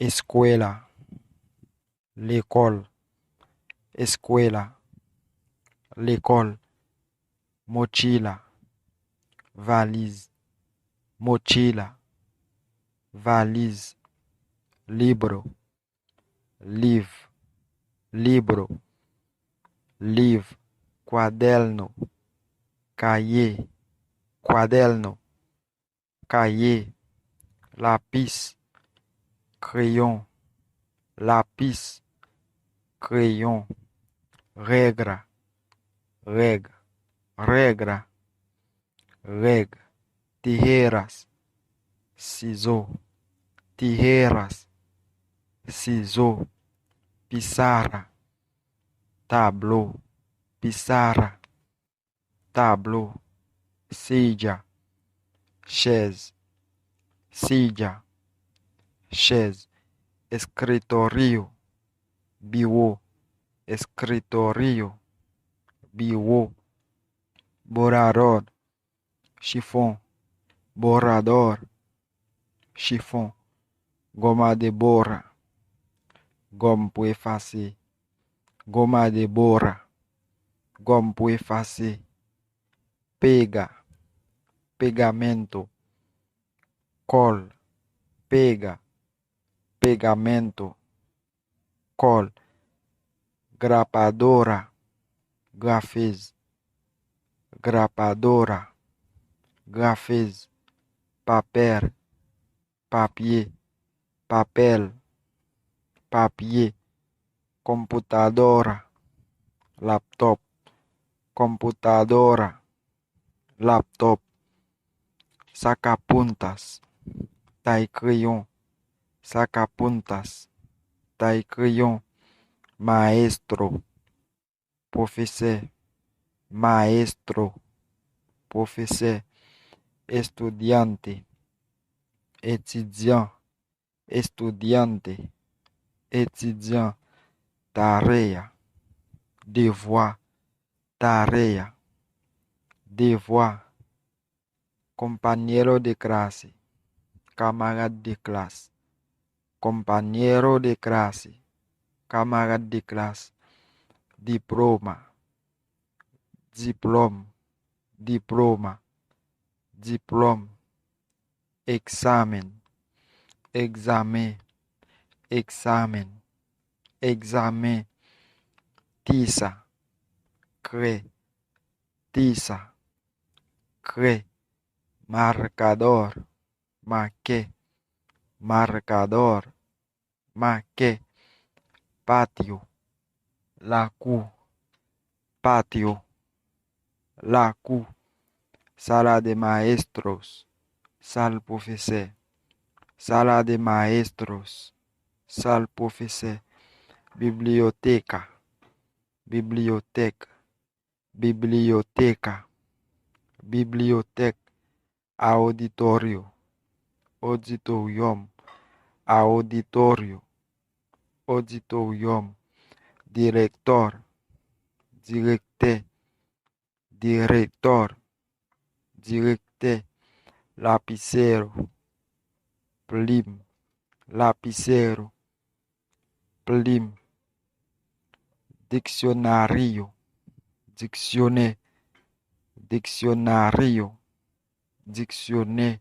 escuela, l'école, escuela, l'école, mochila, valise, mochila, valise, libro, livre, libro, livre, quaderno, cahier, quaderno, cahier, lápis, crayon, lápis, crayon, regra, regra, regra, regra, tijeras, ciseaux, tijeras, ciseaux, pizarra, tableau, pizarra, tableau, silla, chaise, silla, chaise, escritorio, bureau, escritorio, bureau, borrador, chiffon, borrador, chiffon, goma de borra, gomme pour effacer, goma de borra, gomme pour effacer, pega, pegamento, col, pega, pegamento, col, grapadora, grafeuse, grapadora, grafeuse, papel, papier, papel, papier, computadora, laptop, computadora, laptop, sacapuntas, taille-crayon, sacapuntas, taille-crayon, maestro, professeur, maestro, professeur, estudiante, étudiant, estudiante, étudiant, tarea, devoir, tarea, devoir, compañero de clase, camarade de classe, compañero de clase, camarade de classe, diploma, diplôme, diploma, diplôme, examen, examen, examen, examen, tiza, craie, tiza, craie, marcador, marqué, marcador, marqué, patio, la cour, patio, la cour, sala de maestros, sal professeur, sala de maestros, sal professeur, biblioteca, biblioteca, biblioteca, biblioteca, auditorio, auditorium, auditorio, auditorium, director, directeur, director, directeur, lapicero, plume, lapicero, plume, diccionario, dictionnaire, diccionario, dictionnaire,